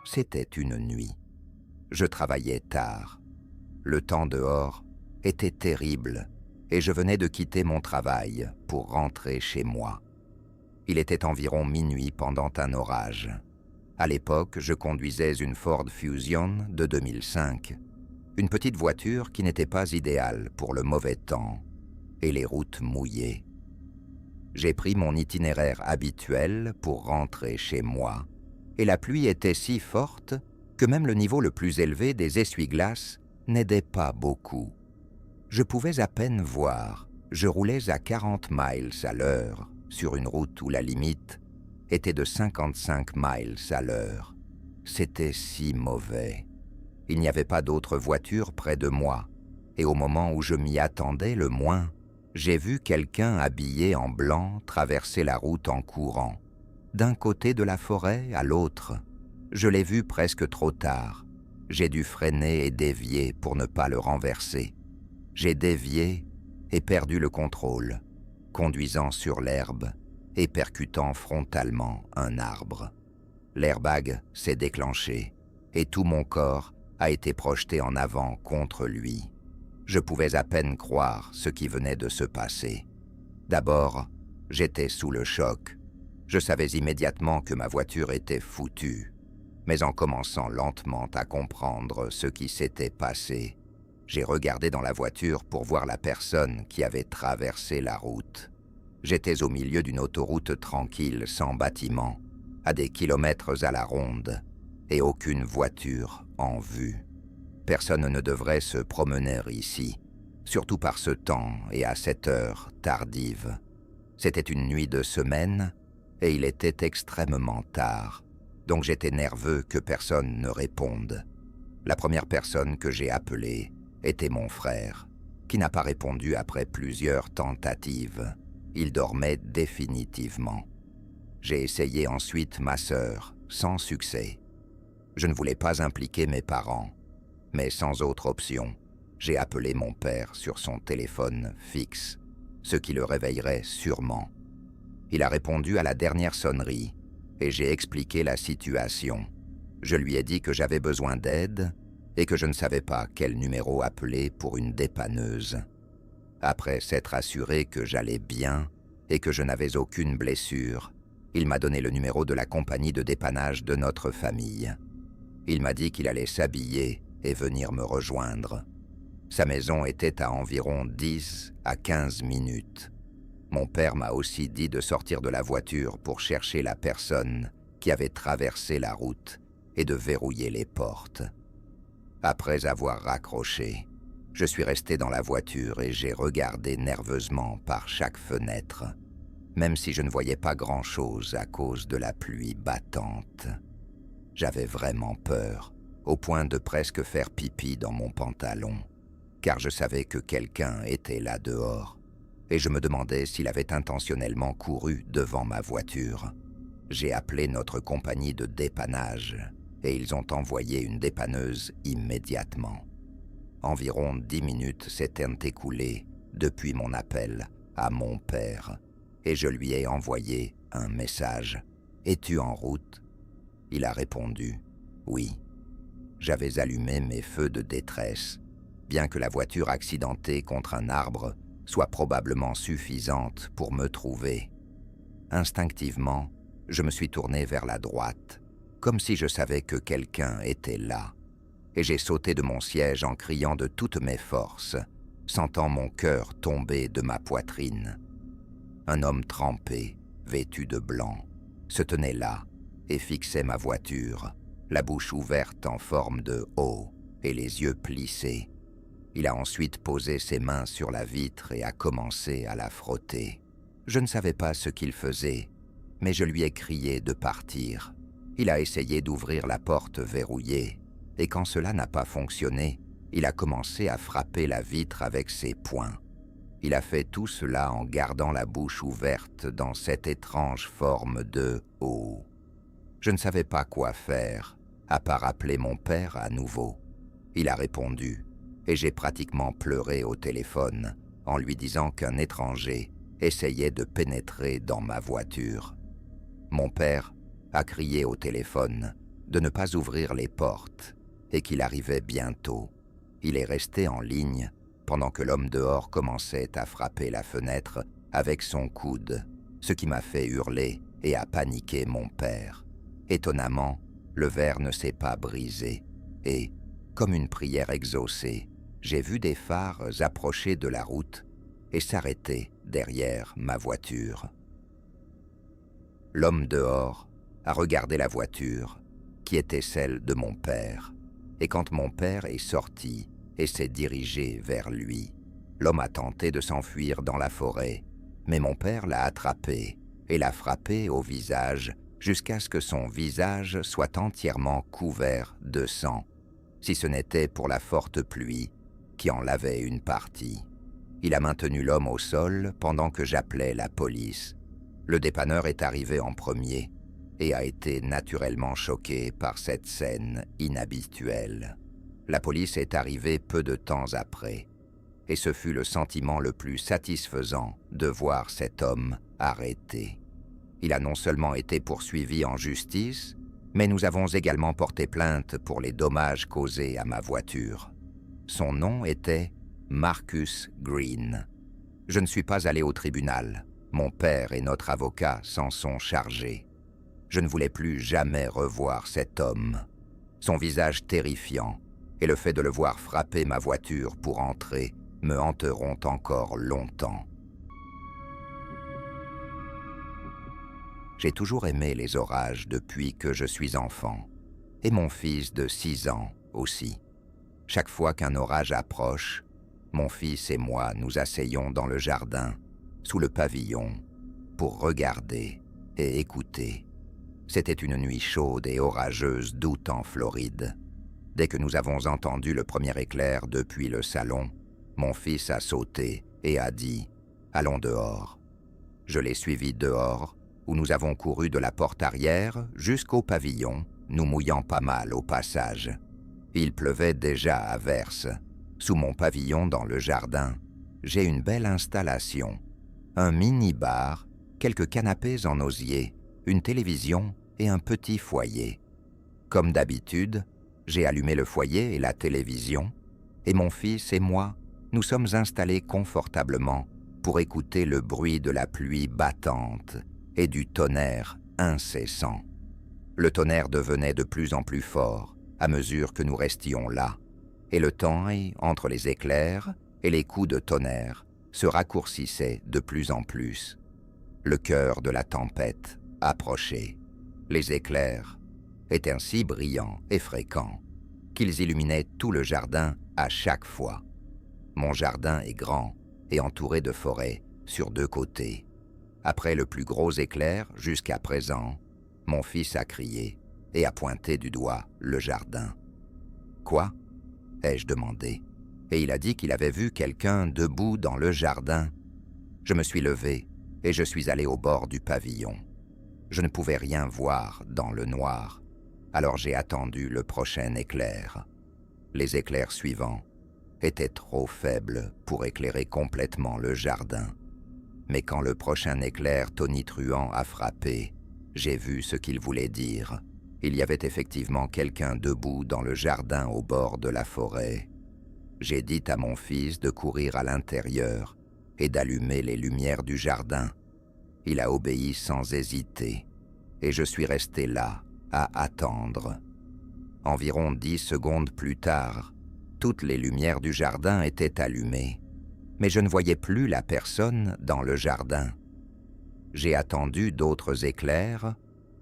C'était une nuit. Je travaillais tard. Le temps dehors était terrible et je venais de quitter mon travail pour rentrer chez moi. Il était environ minuit pendant un orage. À l'époque, je conduisais une Ford Fusion de 2005, une petite voiture qui n'était pas idéale pour le mauvais temps et les routes mouillées. J'ai pris mon itinéraire habituel pour rentrer chez moi, et la pluie était si forte que même le niveau le plus élevé des essuie-glaces n'aidait pas beaucoup. Je pouvais à peine voir, je roulais à 40 miles à l'heure sur une route où la limite était de 55 miles à l'heure. C'était si mauvais. Il n'y avait pas d'autres voitures près de moi, et au moment où je m'y attendais le moins, j'ai vu quelqu'un habillé en blanc traverser la route en courant, d'un côté de la forêt à l'autre. Je l'ai vu presque trop tard. J'ai dû freiner et dévier pour ne pas le renverser. J'ai dévié et perdu le contrôle, conduisant sur l'herbe et percutant frontalement un arbre. L'airbag s'est déclenché et tout mon corps a été projeté en avant contre lui. Je pouvais à peine croire ce qui venait de se passer. D'abord, j'étais sous le choc. Je savais immédiatement que ma voiture était foutue. Mais en commençant lentement à comprendre ce qui s'était passé, j'ai regardé dans la voiture pour voir la personne qui avait traversé la route. J'étais au milieu d'une autoroute tranquille sans bâtiment, à des kilomètres à la ronde, et aucune voiture en vue. Personne ne devrait se promener ici, surtout par ce temps et à cette heure tardive. C'était une nuit de semaine, et il était extrêmement tard, donc j'étais nerveux que personne ne réponde. La première personne que j'ai appelée était mon frère, qui n'a pas répondu après plusieurs tentatives. Il dormait définitivement. J'ai essayé ensuite ma sœur, sans succès. Je ne voulais pas impliquer mes parents, mais sans autre option, j'ai appelé mon père sur son téléphone fixe, ce qui le réveillerait sûrement. Il a répondu à la dernière sonnerie et j'ai expliqué la situation. Je lui ai dit que j'avais besoin d'aide et que je ne savais pas quel numéro appeler pour une dépanneuse. Après s'être assuré que j'allais bien et que je n'avais aucune blessure, il m'a donné le numéro de la compagnie de dépannage de notre famille. Il m'a dit qu'il allait s'habiller et venir me rejoindre. Sa maison était à environ 10 à 15 minutes. Mon père m'a aussi dit de sortir de la voiture pour chercher la personne qui avait traversé la route et de verrouiller les portes. Après avoir raccroché, je suis resté dans la voiture et j'ai regardé nerveusement par chaque fenêtre, même si je ne voyais pas grand-chose à cause de la pluie battante. J'avais vraiment peur, au point de presque faire pipi dans mon pantalon, car je savais que quelqu'un était là dehors, et je me demandais s'il avait intentionnellement couru devant ma voiture. J'ai appelé notre compagnie de dépannage, et ils ont envoyé une dépanneuse immédiatement. Environ 10 minutes s'étaient écoulées depuis mon appel à mon père, et je lui ai envoyé un message. « Es-tu en route ?» Il a répondu « Oui ». J'avais allumé mes feux de détresse, bien que la voiture accidentée contre un arbre soit probablement suffisante pour me trouver. Instinctivement, je me suis tourné vers la droite, comme si je savais que quelqu'un était là, et j'ai sauté de mon siège en criant de toutes mes forces, sentant mon cœur tomber de ma poitrine. Un homme trempé, vêtu de blanc, se tenait là et fixait ma voiture, la bouche ouverte en forme de O et les yeux plissés. Il a ensuite posé ses mains sur la vitre et a commencé à la frotter. Je ne savais pas ce qu'il faisait, mais je lui ai crié de partir. Il a essayé d'ouvrir la porte verrouillée, et quand cela n'a pas fonctionné, il a commencé à frapper la vitre avec ses poings. Il a fait tout cela en gardant la bouche ouverte dans cette étrange forme de O. Je ne savais pas quoi faire, à part appeler mon père à nouveau. Il a répondu, et j'ai pratiquement pleuré au téléphone en lui disant qu'un étranger essayait de pénétrer dans ma voiture. Mon père a crié au téléphone de ne pas ouvrir les portes et qu'il arrivait bientôt. Il est resté en ligne pendant que l'homme dehors commençait à frapper la fenêtre avec son coude, ce qui m'a fait hurler et a paniqué mon père. Étonnamment, le verre ne s'est pas brisé et, comme une prière exaucée, j'ai vu des phares approcher de la route et s'arrêter derrière ma voiture. L'homme dehors a regardé la voiture, qui était celle de mon père, et quand mon père est sorti et s'est dirigé vers lui, l'homme a tenté de s'enfuir dans la forêt, mais mon père l'a attrapé et l'a frappé au visage jusqu'à ce que son visage soit entièrement couvert de sang, si ce n'était pour la forte pluie qui en lavait une partie. Il a maintenu l'homme au sol pendant que j'appelais la police. Le dépanneur est arrivé en premier et a été naturellement choqué par cette scène inhabituelle. La police est arrivée peu de temps après, et ce fut le sentiment le plus satisfaisant de voir cet homme arrêté. Il a non seulement été poursuivi en justice, mais nous avons également porté plainte pour les dommages causés à ma voiture. Son nom était Marcus Green. Je ne suis pas allé au tribunal. Mon père et notre avocat s'en sont chargés. Je ne voulais plus jamais revoir cet homme. Son visage terrifiant et le fait de le voir frapper ma voiture pour entrer me hanteront encore longtemps. J'ai toujours aimé les orages depuis que je suis enfant, et mon fils de 6 ans aussi. Chaque fois qu'un orage approche, mon fils et moi nous asseyons dans le jardin, sous le pavillon, pour regarder et écouter. C'était une nuit chaude et orageuse d'août en Floride. Dès que nous avons entendu le premier éclair depuis le salon, mon fils a sauté et a dit « Allons dehors ». Je l'ai suivi dehors, où nous avons couru de la porte arrière jusqu'au pavillon, nous mouillant pas mal au passage. Il pleuvait déjà à verse. Sous mon pavillon dans le jardin, j'ai une belle installation. Un mini-bar, quelques canapés en osier, une télévision et un petit foyer. Comme d'habitude, j'ai allumé le foyer et la télévision, et mon fils et moi, nous sommes installés confortablement pour écouter le bruit de la pluie battante et du tonnerre incessant. Le tonnerre devenait de plus en plus fort à mesure que nous restions là, et le temps entre les éclairs et les coups de tonnerre se raccourcissait de plus en plus. Le cœur de la tempête approchait. Les éclairs étaient ainsi brillants et fréquents qu'ils illuminaient tout le jardin à chaque fois. Mon jardin est grand et entouré de forêts sur 2 côtés. Après le plus gros éclair jusqu'à présent, mon fils a crié et a pointé du doigt le jardin. « Quoi ?» ai-je demandé, et il a dit qu'il avait vu quelqu'un debout dans le jardin. Je me suis levé et je suis allé au bord du pavillon. Je ne pouvais rien voir dans le noir, alors j'ai attendu le prochain éclair. Les éclairs suivants étaient trop faibles pour éclairer complètement le jardin. Mais quand le prochain éclair tonitruant a frappé, j'ai vu ce qu'il voulait dire. Il y avait effectivement quelqu'un debout dans le jardin au bord de la forêt. J'ai dit à mon fils de courir à l'intérieur et d'allumer les lumières du jardin. Il a obéi sans hésiter, et je suis resté là, à attendre. Environ 10 secondes plus tard, toutes les lumières du jardin étaient allumées, mais je ne voyais plus la personne dans le jardin. J'ai attendu d'autres éclairs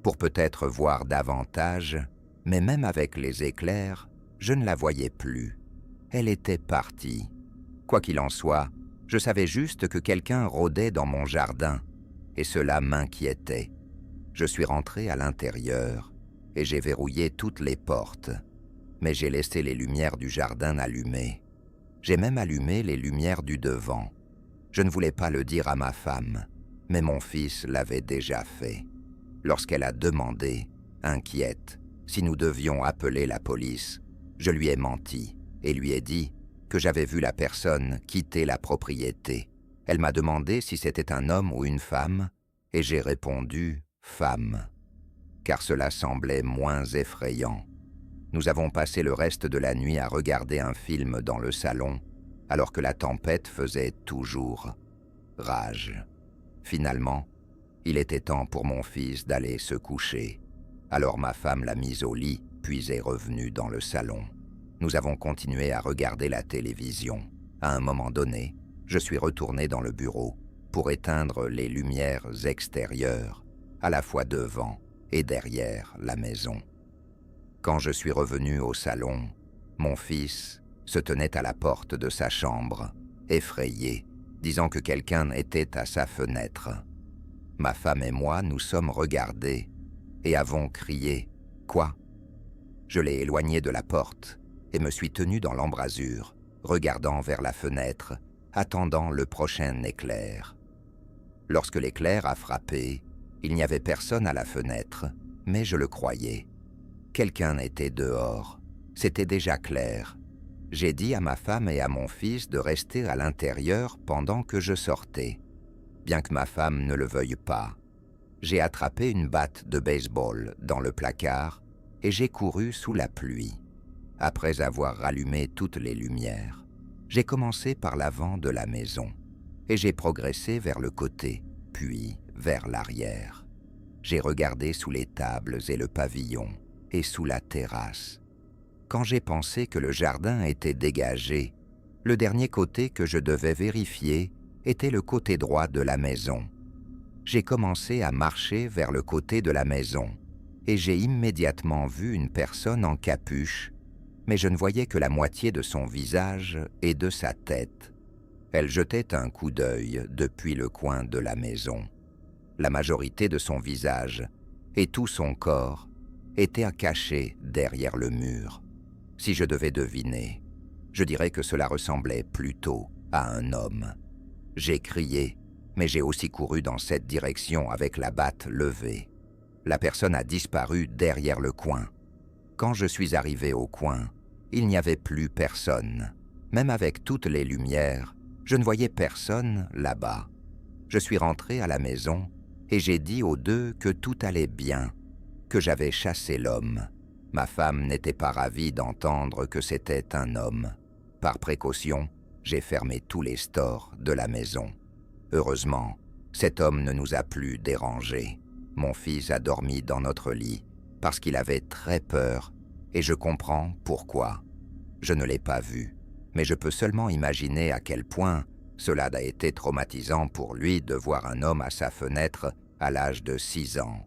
pour peut-être voir davantage, mais même avec les éclairs, je ne la voyais plus. Elle était partie. Quoi qu'il en soit, je savais juste que quelqu'un rôdait dans mon jardin, et cela m'inquiétait. Je suis rentré à l'intérieur, et j'ai verrouillé toutes les portes, mais j'ai laissé les lumières du jardin allumées. J'ai même allumé les lumières du devant. Je ne voulais pas le dire à ma femme, mais mon fils l'avait déjà fait. Lorsqu'elle a demandé, inquiète, si nous devions appeler la police, je lui ai menti et lui ai dit que j'avais vu la personne quitter la propriété. Elle m'a demandé si c'était un homme ou une femme, et j'ai répondu « femme ». car cela semblait moins effrayant. Nous avons passé le reste de la nuit à regarder un film dans le salon, alors que la tempête faisait toujours rage. Finalement, il était temps pour mon fils d'aller se coucher. Alors ma femme l'a mis au lit, puis est revenue dans le salon. Nous avons continué à regarder la télévision. À un moment donné, je suis retourné dans le bureau pour éteindre les lumières extérieures, à la fois devant et derrière la maison. Quand je suis revenu au salon, mon fils se tenait à la porte de sa chambre, effrayé, disant que quelqu'un était à sa fenêtre. Ma femme et moi nous sommes regardés et avons crié « Quoi ?» Je l'ai éloigné de la porte et me suis tenu dans l'embrasure, regardant vers la fenêtre, attendant le prochain éclair. Lorsque l'éclair a frappé, il n'y avait personne à la fenêtre, mais je le croyais. Quelqu'un était dehors. C'était déjà clair. J'ai dit à ma femme et à mon fils de rester à l'intérieur pendant que je sortais. Bien que ma femme ne le veuille pas, j'ai attrapé une batte de baseball dans le placard et j'ai couru sous la pluie. Après avoir rallumé toutes les lumières, j'ai commencé par l'avant de la maison et j'ai progressé vers le côté, puis vers l'arrière. J'ai regardé sous les tables et le pavillon et sous la terrasse. Quand j'ai pensé que le jardin était dégagé, le dernier côté que je devais vérifier était le côté droit de la maison. J'ai commencé à marcher vers le côté de la maison et j'ai immédiatement vu une personne en capuche, mais je ne voyais que la moitié de son visage et de sa tête. Elle jetait un coup d'œil depuis le coin de la maison. La majorité de son visage et tout son corps étaient cachés derrière le mur. Si je devais deviner, je dirais que cela ressemblait plutôt à un homme. J'ai crié, mais j'ai aussi couru dans cette direction avec la batte levée. La personne a disparu derrière le coin. Quand je suis arrivé au coin, il n'y avait plus personne. Même avec toutes les lumières, je ne voyais personne là-bas. Je suis rentré à la maison et j'ai dit aux deux que tout allait bien, que j'avais chassé l'homme. Ma femme n'était pas ravie d'entendre que c'était un homme. Par précaution, j'ai fermé tous les stores de la maison. Heureusement, cet homme ne nous a plus dérangés. Mon fils a dormi dans notre lit parce qu'il avait très peur et je comprends pourquoi. Je ne l'ai pas vu, mais je peux seulement imaginer à quel point cela a été traumatisant pour lui de voir un homme à sa fenêtre à l'âge de 6 ans.